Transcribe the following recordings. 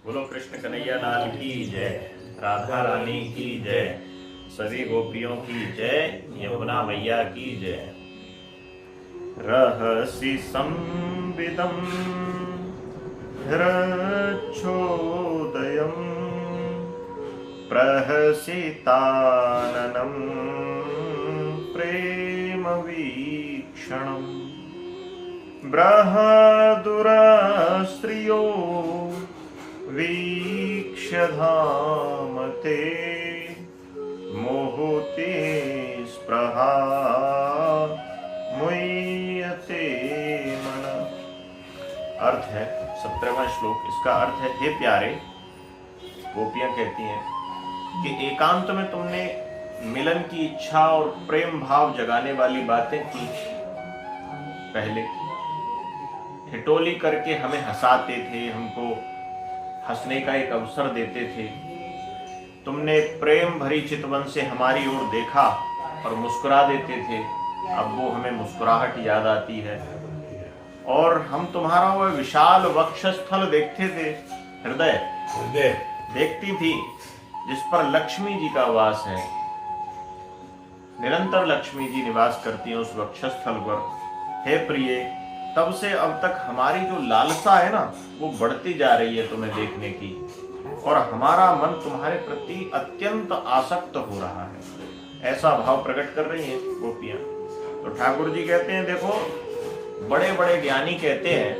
बोलो कृष्ण कन्हैया लाल की जय, राधा रानी की जय, सभी गोपियों की जय, यमुना मैया की जय। रहसि संविदं हृच्छोदयं प्रहसिताननं प्रेमवीक्षणम् बृहदुरस्त्रियो वीक्ष्य धाम ते मुहुते स्पृहा मुह्यते मन। अर्थ है 17वां श्लोक। इसका अर्थ है, हे प्यारे, गोपियां कहती हैं कि एकांत में तुमने मिलन की इच्छा और प्रेम भाव जगाने वाली बातें की। पहले ठिठोली करके हमें हंसाते थे, हमको हंसने का एक अवसर देते थे। तुमने प्रेम भरी चितवन से हमारी ओर देखा और मुस्कुरा देते थे। अब वो हमें मुस्कुराहट याद आती है और हम तुम्हारा वह विशाल वक्षस्थल देखते थे, हृदय देखती थी, जिस पर लक्ष्मी जी का वास है। निरंतर लक्ष्मी जी निवास करती हैं उस वक्षस्थल पर। हे प्रिय, तब से अब तक हमारी जो लालसा है ना, वो बढ़ती जा रही है तुम्हें देखने की, और हमारा मन तुम्हारे प्रति अत्यंत आसक्त हो रहा है। ऐसा भाव प्रकट कर रही हैं गोपियां। तो ठाकुर जी कहते हैं, देखो बड़े बड़े ज्ञानी कहते हैं,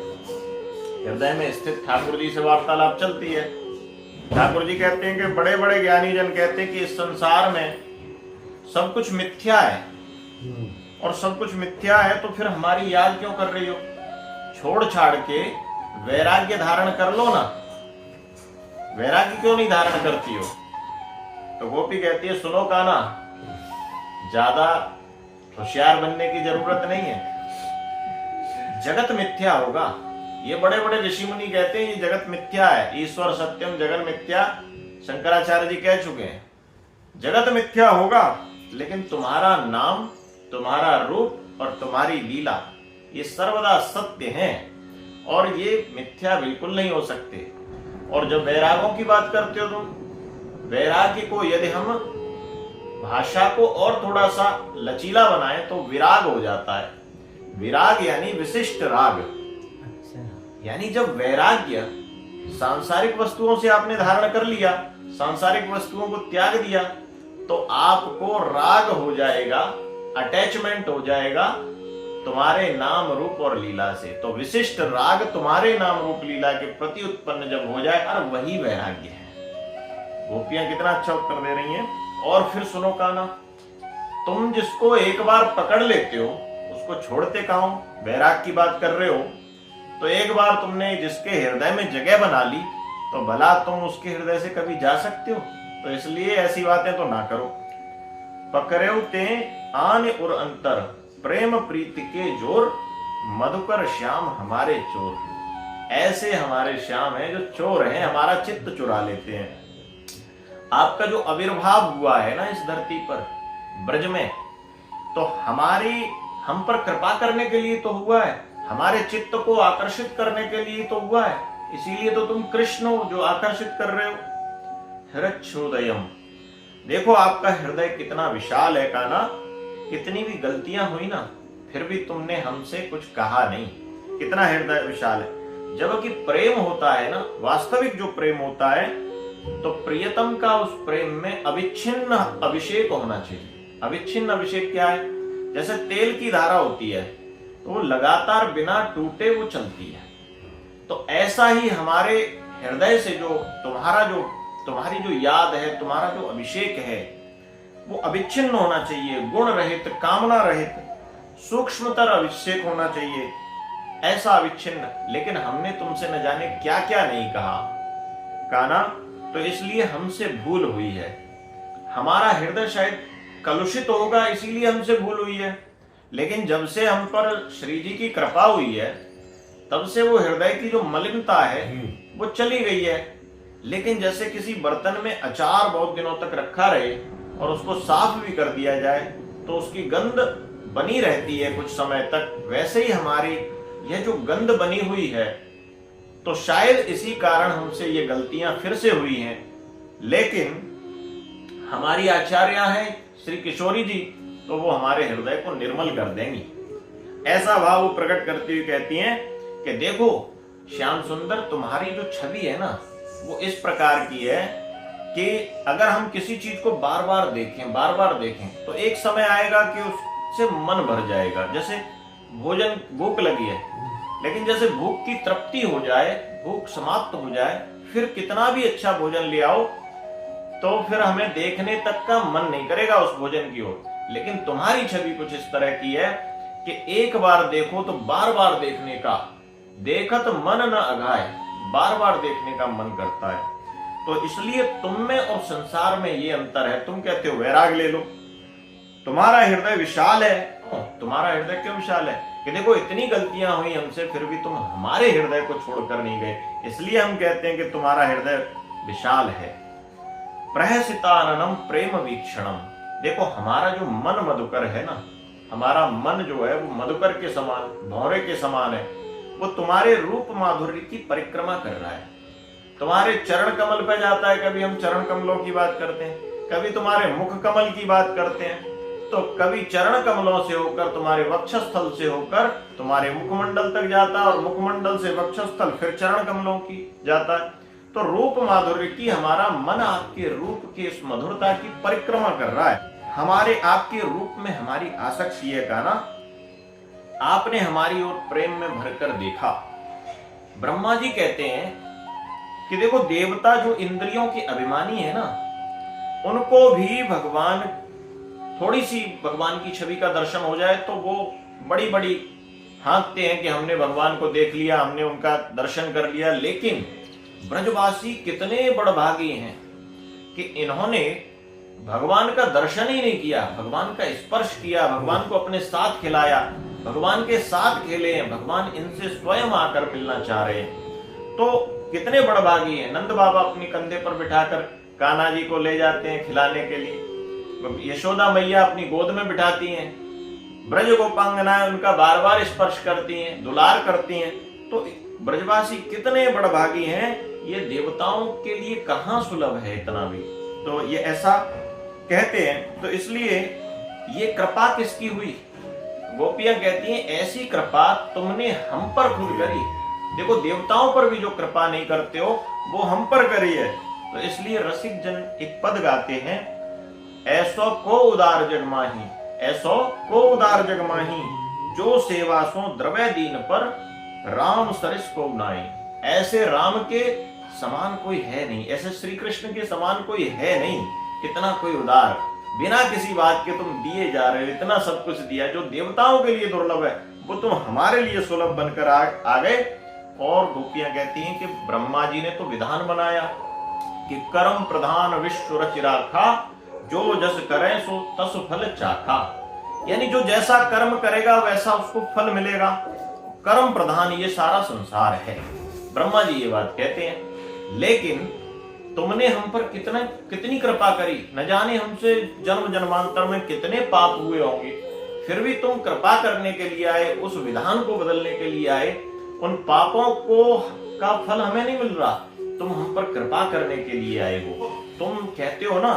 हृदय में स्थित ठाकुर जी से वार्तालाप चलती है। ठाकुर जी कहते हैं कि बड़े बड़े ज्ञानी जन कहते हैं कि इस संसार में सब कुछ मिथ्या है, और सब कुछ मिथ्या है तो फिर हमारी याद क्यों कर रही हो? छोड़ छाड़ के वैराग्य धारण कर लो ना। वैराग्य क्यों नहीं धारण करती हो? तो गोपी कहती है, सुनो काना, ज्यादा होशियार बनने की जरूरत नहीं है। जगत मिथ्या होगा। ये बड़े बड़े ऋषि मुनि कहते हैं ये जगत मिथ्या है। ईश्वर सत्यम जगत मिथ्या, शंकराचार्य जी कह चुके हैं। जगत मिथ्या होगा, लेकिन तुम्हारा नाम, तुम्हारा रूप और तुम्हारी लीला ये सर्वदा सत्य हैं, और ये मिथ्या बिल्कुल नहीं हो सकते। और जब वैरागों की बात करते हो तुम, वैराग्य को यदि हम भाषा को और थोड़ा सा लचीला बनाए तो विराग हो जाता है। विराग यानी विशिष्ट राग। यानी जब वैराग्य सांसारिक वस्तुओं से आपने धारण कर लिया, सांसारिक वस्तुओं को त्याग दिया, तो आपको राग हो जाएगा, अटैचमेंट हो जाएगा तुम्हारे नाम रूप और लीला से। तो विशिष्ट राग तुम्हारे नाम रूप लीला के प्रति उत्पन्न जब हो जाए, और वही वैराग्य है। गोपियां कितना अच्छा उत्तर दे रही हैं। और फिर सुनो काना, तुम जिसको एक बार पकड़ लेते हो उसको छोड़ते कहाँ हो? वैराग की बात कर रहे हो तो एक बार तुमने जिसके हृदय में जगह बना ली, तो भला तुम उसके हृदय से कभी जा सकते हो? तो इसलिए ऐसी बातें तो ना करो। पकड़े ते आन और अंतर, प्रेम प्रीति के जोर, मधुकर श्याम हमारे चोर। ऐसे हमारे श्याम हैं जो चोर हैं, हमारा चित्त चुरा लेते हैं। आपका जो आविर्भाव हुआ है ना इस धरती पर, ब्रज में, तो हम पर कृपा करने के लिए तो हुआ है, हमारे चित्त को आकर्षित करने के लिए तो हुआ है। इसीलिए तो तुम कृष्ण हो जो आकर्षित कर रहे हो। हृच्छोदयम, देखो आपका हृदय कितना विशाल है काना। कितनी भी गलतियां हुई ना, फिर भी तुमने हमसे कुछ कहा नहीं। कितना हृदय विशाल है। जबकि प्रेम होता है ना, वास्तविक जो प्रेम होता है, तो प्रियतम का उस प्रेम में अविच्छिन्न अभिषेक होना चाहिए। अविच्छिन्न अभिषेक क्या है? जैसे तेल की धारा होती है तो वो लगातार बिना टूटे वो चलती है। तो ऐसा ही हमारे हृदय से जो तुम्हारी जो याद है, तुम्हारा जो अभिषेक है, वो अविच्छिन्न होना चाहिए, गुण रहित, कामना रहित, सूक्ष्मतर अभिषेक होना चाहिए, ऐसा अविच्छिन्न। लेकिन हमने तुमसे न जाने क्या क्या नहीं कहा काना, तो इसलिए हमसे भूल हुई है। हमारा हृदय शायद कलुषित होगा, इसीलिए हमसे भूल हुई है। लेकिन जब से हम पर श्री जी की कृपा हुई है, तब से वो हृदय की जो मलिनता है वो चली गई है। लेकिन जैसे किसी बर्तन में अचार बहुत दिनों तक रखा रहे और उसको साफ भी कर दिया जाए तो उसकी गंध बनी रहती है कुछ समय तक, वैसे ही हमारी यह जो गंध बनी हुई है, तो शायद इसी कारण हमसे ये गलतियां फिर से हुई हैं। लेकिन हमारी आचार्य हैं श्री किशोरी जी, तो वो हमारे हृदय को निर्मल कर देंगी। ऐसा भाव वो प्रकट करती हुई कहती हैं कि देखो श्याम सुंदर, तुम्हारी जो छवि है ना वो इस प्रकार की है कि अगर हम किसी चीज को बार बार देखें तो एक समय आएगा कि उससे मन भर जाएगा। जैसे भोजन, भूख लगी है, लेकिन जैसे भूख की तृप्ति हो जाए, भूख समाप्त हो जाए, फिर कितना भी अच्छा भोजन ले आओ तो फिर हमें देखने तक का मन नहीं करेगा उस भोजन की ओर। लेकिन तुम्हारी छवि कुछ इस तरह की है कि एक बार देखो तो बार बार देखने का, देखत मन न अघाए, बार बार देखने का मन करता है। तो इसलिए तुम में और संसार में ये अंतर है। तुम कहते हो वैराग ले लो, तुम्हारा हृदय विशाल है। तुम्हारा हृदय क्यों विशाल है कि देखो इतनी गलतियां हुई हमसे, फिर भी तुम हमारे हृदय को छोड़कर नहीं गए, इसलिए हम कहते हैं कि तुम्हारा हृदय विशाल है। प्रहसिताननम प्रेम वीक्षणम, देखो हमारा जो मन मधुकर है ना, हमारा मन जो है वो मधुकर के समान, भौरे के समान है। वो तुम्हारे रूप माधुर्य की परिक्रमा कर रहा है, तुम्हारे चरण कमल पे जाता है। कभी हम चरण कमलों की बात करते हैं, कभी तुम्हारे मुख कमल की बात करते हैं, तो कभी चरण कमलों से होकर, तुम्हारे वक्षस्थल से होकर तुम्हारे मुखमंडल तक जाता है, और मुखमंडल से वक्षस्थल फिर चरण कमलों की जाता है। तो रूप माधुर्य की हमारा मन आपके रूप की इस मधुरता की परिक्रमा कर रहा है। हमारे आपके रूप में हमारी आसक्ति है का ना, आपने हमारी ओर प्रेम में भरकर देखा। ब्रह्मा जी कहते हैं कि देखो देवता जो इंद्रियों के अभिमानी है ना, उनको भी भगवान, थोड़ी सी भगवान की छवि का दर्शन हो जाए तो वो बड़ी बड़ी हाँकते हैं कि हमने भगवान को देख लिया, हमने उनका दर्शन कर लिया। लेकिन ब्रजवासी कितने बड़भागी हैं कि इन्होंने भगवान का दर्शन ही नहीं किया, भगवान का स्पर्श किया, भगवान को अपने साथ खिलाया, भगवान के साथ खेले हैं, भगवान इनसे स्वयं आकर मिलना चाह रहे हैं। तो कितने बड़भागी हैं। नंद बाबा अपने कंधे पर बिठाकर कान्हा जी को ले जाते हैं खिलाने के लिए, यशोदा मैया अपनी गोद में बिठाती हैं, ब्रज गोपांगनाएं उनका बार बार स्पर्श करती हैं, दुलार करती हैं। तो ब्रजवासी कितने बड़भागी हैं, ये देवताओं के लिए कहां सुलभ है इतना भी। तो ये ऐसा कहते हैं। तो इसलिए ये कृपा किसकी हुई? गोपियां कहती हैं ऐसी कृपा तुमने हम पर खुद करी। देखो देवताओं पर भी जो कृपा नहीं करते हो वो हम पर करी है। तो इसलिए रसिक जन एक पद गाते हैं, ऐसो को उदार जग माही, ऐसो को उदार जग माही, जो सेवा सो द्रव्य दीन पर राम सरिस को नाई। ऐसे राम के समान कोई है नहीं, ऐसे श्री कृष्ण के समान कोई है नहीं। इतना कोई उदार, बिना किसी बात के तुम दिए जा रहे हो, इतना सब कुछ दिया जो देवताओं के लिए दुर्लभ है वो तुम हमारे लिए सुलभ बनकर आ गए। और गोपियां कहती हैं कि ब्रह्मा जी ने तो विधान बनाया कि कर्म प्रधान विश्व रचि राखा, जो जस करे सो तस फल चाखा। यानी जो जैसा कर्म करेगा वैसा उसको फल मिलेगा। कर्म प्रधान ये सारा संसार है, ब्रह्मा जी ये बात कहते हैं। लेकिन तुमने हम पर कितनी कृपा करी, न जाने हमसे जन्म जन्मांतर में कितने पाप हुए होंगे, फिर भी तुम कृपा करने के लिए आए, उस विधान को बदलने के लिए आए। उन पापों को का फल हमें नहीं मिल रहा, तुम हम पर कृपा करने के लिए आए हो। तुम कहते हो ना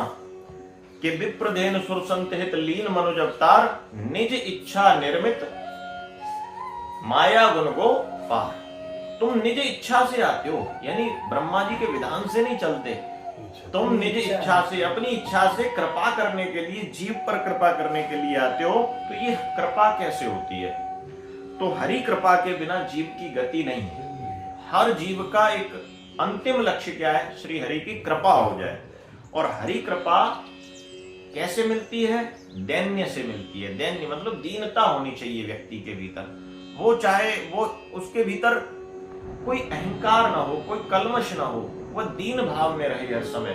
कि विप्रदेन सुर संत हित लीन मनुज अवतार, निज इच्छा निर्मित माया गुण गो पार। तुम निज इच्छा से आते हो, यानी ब्रह्मा जी के विधान से नहीं चलते। तुम निज इच्छा से, अपनी इच्छा से कृपा करने के लिए, जीव पर कृपा करने के लिए आते हो। तो ये कृपा कैसे होती है? तो हरि कृपा के बिना जीव की गति नहीं है। हर जीव का एक अंतिम लक्ष्य क्या है? श्री हरि की कृपा हो जाए। और हरि कृपा कैसे मिलती है? दैन्य से मिलती है। दैन्य मतलब दीनता होनी चाहिए व्यक्ति के भीतर। वो चाहे वो उसके भीतर कोई अहंकार ना हो, कोई कल्मश ना हो, वह दीन भाव में रहे हर समय।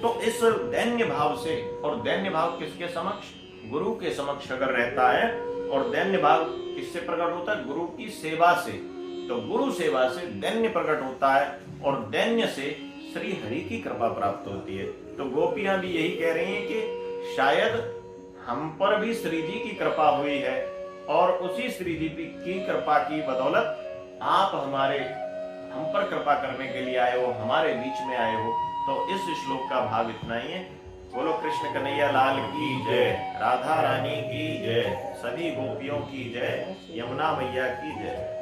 तो इस दैन्य भाव से, और दैन्य भाव किसके समक्ष? गुरु के समक्ष अगर रहता है। और दैन्य भाव किससे प्रकट होता है? गुरु की सेवा से। तो गुरु सेवा से दैन्य प्रकट होता है, और दैन्य से श्री हरि की कृपा प्राप्त होती है। तो गोपियां भी यही कह रही हैं कि शायद हम पर भी श्री जी की कृपा हुई है, और उसी श्री जी की कृपा की बदौलत आप हम पर कृपा करने के लिए आए हो, हमारे बीच में आए हो। तो इस श्लोक का भाव इतना ही है। बोलो कृष्ण कन्हैया लाल की जय, राधा रानी की जय, सभी गोपियों की जय, यमुना मैया की जय।